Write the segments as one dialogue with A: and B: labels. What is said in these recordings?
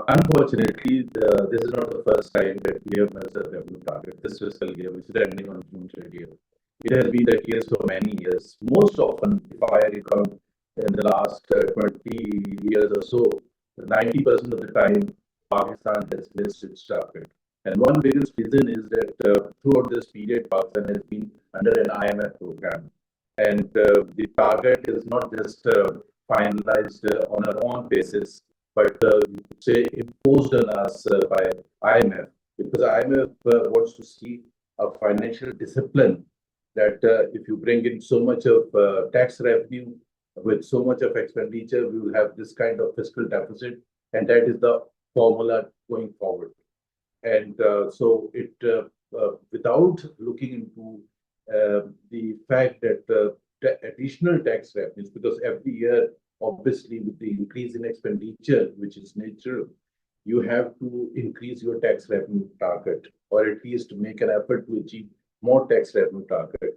A: Unfortunately, this is not the first time that we have missed the revenue target this fiscal year, which is ending on June 30th. It has been the case for many years. Most often, if I recall, in the last 20 years or so, 90% of the time, Pakistan has missed its target. And one biggest reason is that throughout this period, Pakistan has been under an IMF program. And the target is not just finalized on our own basis, but say imposed on us by IMF, because IMF wants to see a financial discipline that if you bring in so much of tax revenue with so much of expenditure, we will have this kind of fiscal deficit, and that is the formula going forward. And so it, without looking into the fact that additional tax revenues, because every year, obviously, with the increase in expenditure, which is natural, you have to increase your tax revenue target, or at least make an effort to achieve more tax revenue target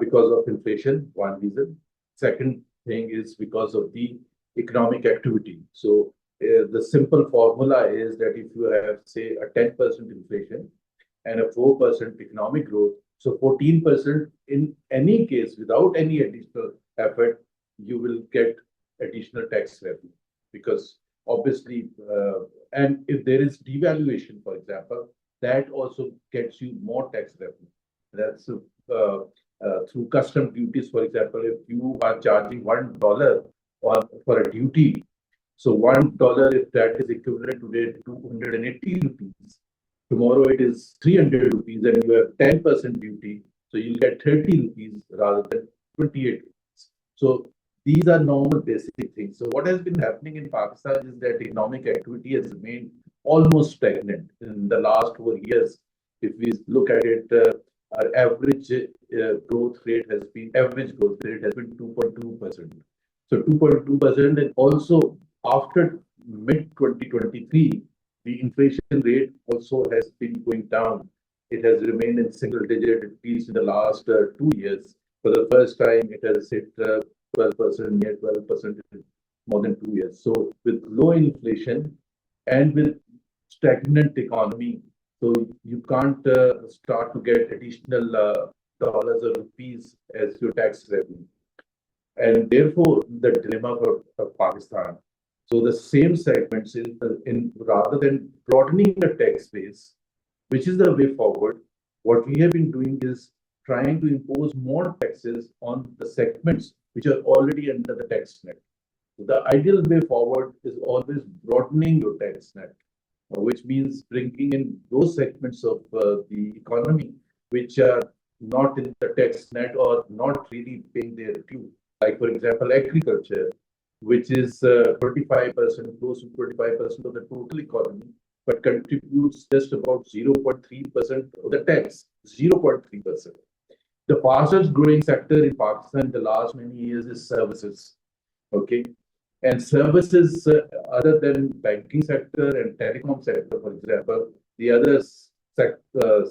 A: because of inflation, one reason. Second thing is because of the economic activity. So the simple formula is that if you have, say, a 10% inflation and a 4% economic growth, so 14% in any case, without any additional effort, you will get additional tax revenue. Because obviously, and if there is devaluation, for example, that also gets you more tax revenue. That's through custom duties, for example, if you are charging $1 for a duty, so $1, if that is equivalent today to 280 rupees, tomorrow it is 300 rupees, and you have 10% duty, so you'll get 30 rupees rather than 28 rupees. So these are normal basic things. So what has been happening in Pakistan is that economic activity has remained almost stagnant in the last 4 years. If we look at it, our average growth rate has been 2.2%. So 2.2%, and also after mid 2023, the inflation rate also has been going down. It has remained in single digit, at least in the last 2 years. For the first time, it has hit 12%, near 12% in more than 2 years. So with low inflation and with stagnant economy, so you can't start to get additional dollars or rupees as your tax revenue. And therefore, the dilemma for Pakistan. So the same segments in rather than broadening the tax base, which is the way forward, what we have been doing is trying to impose more taxes on the segments which are already under the tax net. So the ideal way forward is always broadening your tax net, which means bringing in those segments of the economy which are not in the tax net or not really paying their due. Like, for example, agriculture, which is 25%, close to 25% of the total economy, but contributes just about 0.3% of the tax, 0.3%. The fastest growing sector in Pakistan in the last many years is services. Okay. And services, other than banking sector and telecom sector, for example, the other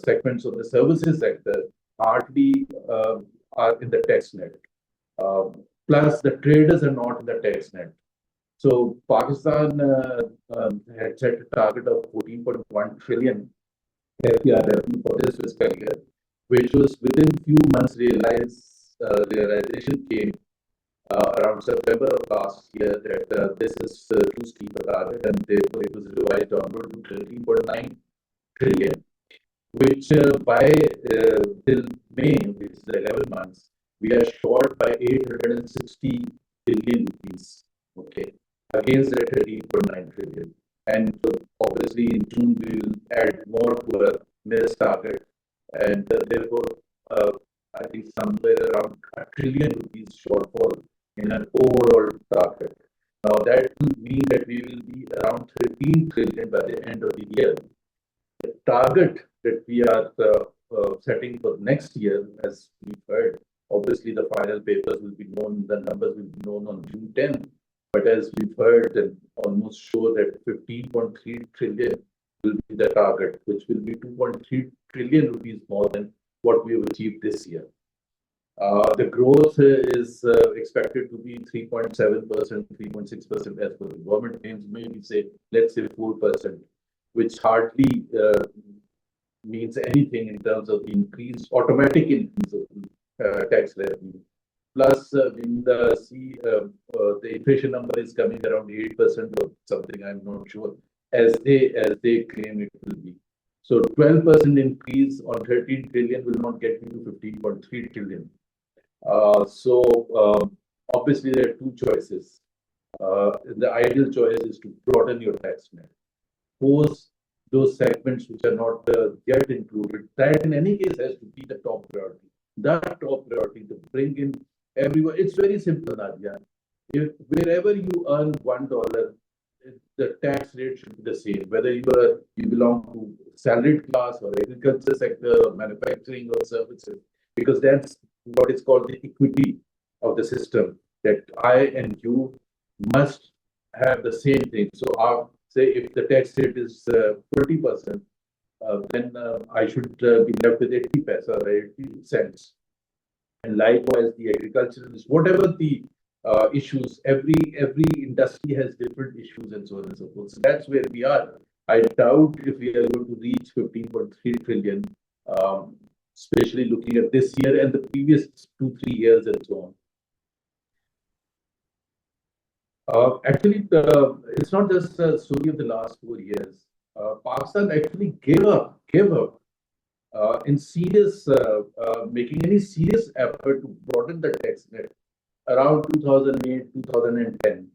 A: segments of the services sector hardly are in the tax net. Plus, the traders are not in the tax net. So Pakistan had set a target of 14.1 trillion FDR revenue for this fiscal year, which was within few months realization came around September of last year that this is too steep a target, and therefore it was revised downward to 13.9 trillion, which by till May, which is 11 months, we are short by 860 billion rupees, okay, against the 13.9 trillion. And so obviously in June we will add more to our missed target, and therefore I think somewhere around a trillion rupees shortfall in an overall target. Now that will mean that we will be around 13 trillion by the end of the year. The target that we are setting for next year, as we've heard, obviously the final papers will be known, the numbers will be known on June 10th. But as we've heard and almost sure that 15.3 trillion will be the target, which will be 2.3 trillion rupees more than what we have achieved this year. The growth is expected to be 3.7%, 3.6% as per the government aims, maybe say, let's say 4%, which hardly means anything in terms of the increase, automatic increase of the tax revenue. Plus, in the the inflation number is coming around 8% or something. I'm not sure as they claim it will be. So 12% increase on 13 trillion will not get you to 15.3 trillion. So obviously there are two choices. The ideal choice is to broaden your tax net, force those segments which are not yet included. That in any case has to be the top priority. That top priority to bring in everyone. It's very simple, Nadia. If wherever you earn $1, the tax rate should be the same, whether you belong to salaried class or agriculture sector or manufacturing or services, because that's what is called the equity of the system. That I and you must have the same thing. So, say if the tax rate is 20%, then I should be left with 80 paisa or 80 cents. And likewise, the agriculturalists, whatever the issues, every industry has different issues and so on and so forth. So that's where we are. I doubt if we are going to reach 15.3 trillion, especially looking at this year and the previous 2, 3 years and so on. Actually, it's not just a story of the last 4 years. Pakistan actually gave up in serious making any serious effort to broaden the tax net around 2008, 2010.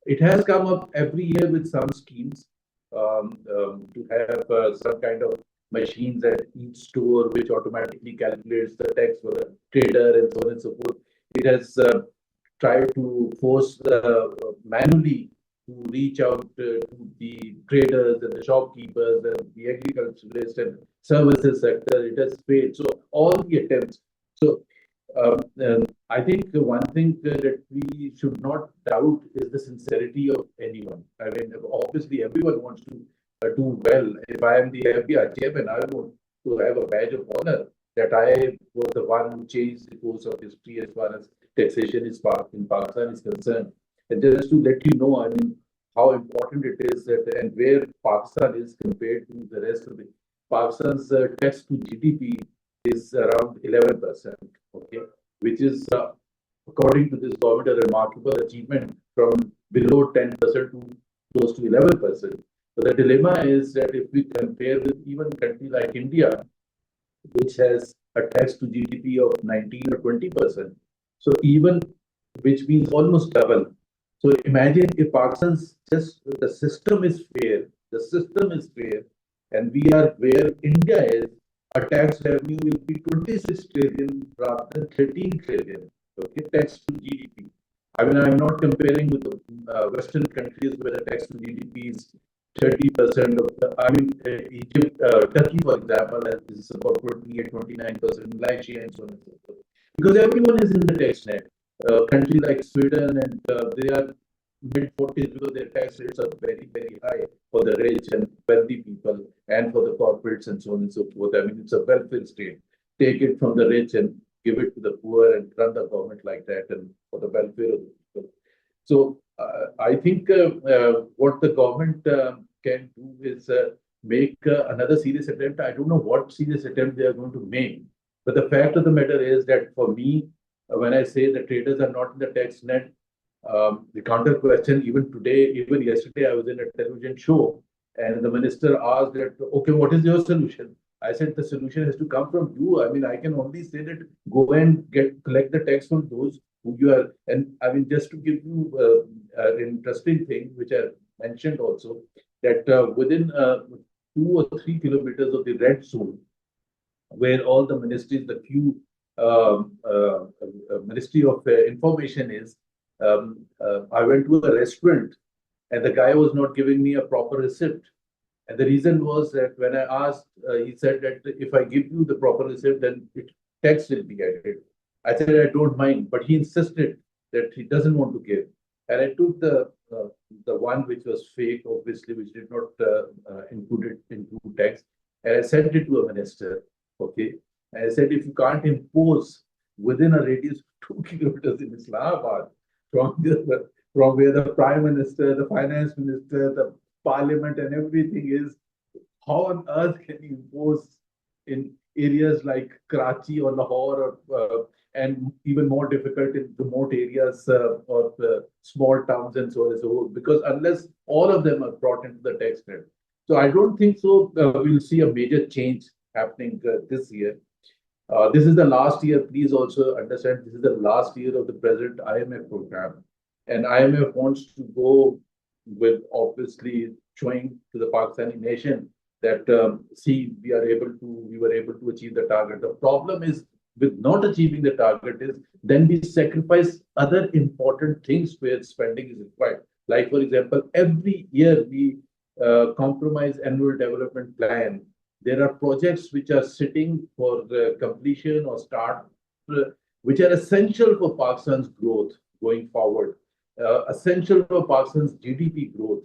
A: It has come up every year with some schemes to have some kind of machines at each store which automatically calculates the tax for the trader and so on and so forth. It has tried to force manually to reach out to the traders and the shopkeepers and the agriculturalists and services sector. It has failed. So all the attempts. So I think one thing that we should not doubt is the sincerity of anyone. I mean, obviously, everyone wants to do well. If I am the FBI chairman, I want to have a badge of honor that I was the one who changed the course of history as far as taxation is in Pakistan is concerned. And just to let you know, I mean, how important it is that and where Pakistan is compared to the rest of the Pakistan's tax to GDP is around 11%. Okay, which is according to this government a remarkable achievement from below 10% to close to 11%. But the dilemma is that if we compare with even a country like India, which has a tax to GDP of 19 or 20%, so even which means almost double. So imagine if Pakistan's just the system is fair, and we are where India is, our tax revenue will be 26 trillion rather than 13 trillion. Okay, tax to GDP. I mean, I'm not comparing with the Western countries where the tax to GDP is 30% of the, I mean, Egypt, Turkey, for example, is about 28, 29%, Malaysia, and so on and so forth. Because everyone is in the tax net. Countries like Sweden and they are mid 40s because their tax rates are very, very high for the rich and wealthy people and for the corporates and so on and so forth. I mean, it's a welfare state. Take it from the rich and give it to the poor and run the government like that and for the welfare of the people. So I think what the government can do is make another serious attempt. I don't know what serious attempt they are going to make, but the fact of the matter is that for me, when I say the traders are not in the tax net, the counter question, even today, even yesterday, I was in a television show and the minister asked that, okay, what is your solution? I said, the solution has to come from you. I mean, I can only say that go and collect the tax from those who you are. And I mean, just to give you an interesting thing, which I mentioned also, that within 2 or 3 kilometers of the red zone, where all the ministries, the few Ministry of Information is, I went to a restaurant and the guy was not giving me a proper receipt. And the reason was that when I asked, he said that if I give you the proper receipt, then tax will be added. I said, I don't mind, but he insisted that he doesn't want to give. And I took the one which was fake, obviously, which did not include tax, and I sent it to a minister. Okay. I said, if you can't impose within a radius of 2 kilometers in Islamabad from where the Prime Minister, the Finance Minister, the Parliament, and everything is, how on earth can you impose in areas like Karachi or Lahore, and even more difficult in remote areas or small towns and so on and so forth? Because unless all of them are brought into the tax net. So I don't think so. We'll see a major change happening this year. This is the last year. Please also understand this is the last year of the present IMF program, and IMF wants to go with obviously showing to the Pakistani nation that see we were able to achieve the target. The problem is with not achieving the target is then we sacrifice other important things where spending is required. Like for example, every year we compromise annual development plan. There are projects which are sitting for the completion or start, which are essential for Pakistan's growth going forward, essential for Pakistan's GDP growth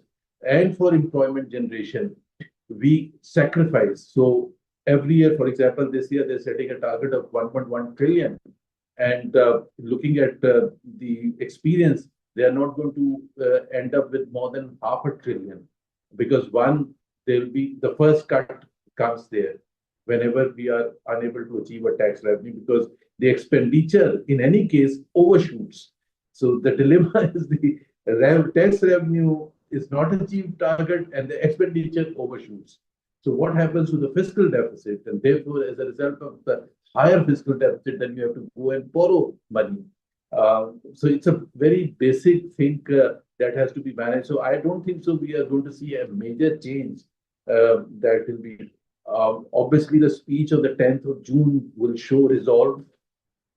A: and for employment generation. We sacrifice. So every year, for example, this year they're setting a target of 1.1 trillion. And looking at the experience, they are not going to end up with more than half a trillion because one, there will be the first cut comes there whenever we are unable to achieve a tax revenue because the expenditure in any case overshoots. So the dilemma is the tax revenue is not achieved target and the expenditure overshoots. So what happens to the fiscal deficit? And therefore, as a result of the higher fiscal deficit, then you have to go and borrow money. So it's a very basic thing that has to be managed. So I don't think so. We are going to see a major change that will be. Obviously, the speech of the 10th of June will show resolve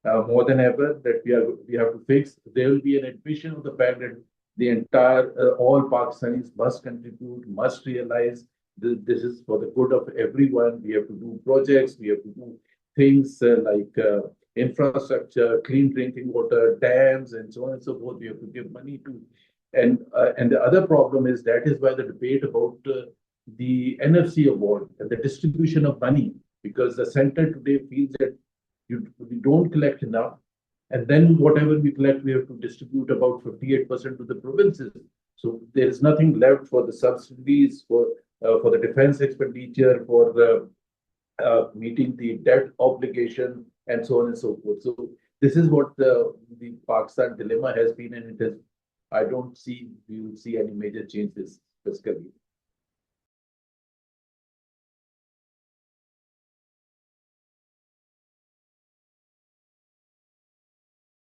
A: more than ever that we have to fix. There will be an admission of the fact that the entire all Pakistanis must contribute, must realize this is for the good of everyone. We have to do projects, we have to do things like infrastructure, clean drinking water, dams, and so on and so forth. We have to give money to, and the other problem is that is why the debate about the NFC award and the distribution of money, because the center today feels that we don't collect enough. And then whatever we collect, we have to distribute about 58% to the provinces. So there is nothing left for the subsidies, for the defense expenditure, for the meeting the debt obligation, and so on and so forth. So this is what the Pakistan dilemma has been, and it is. I don't see we will see any major changes fiscally.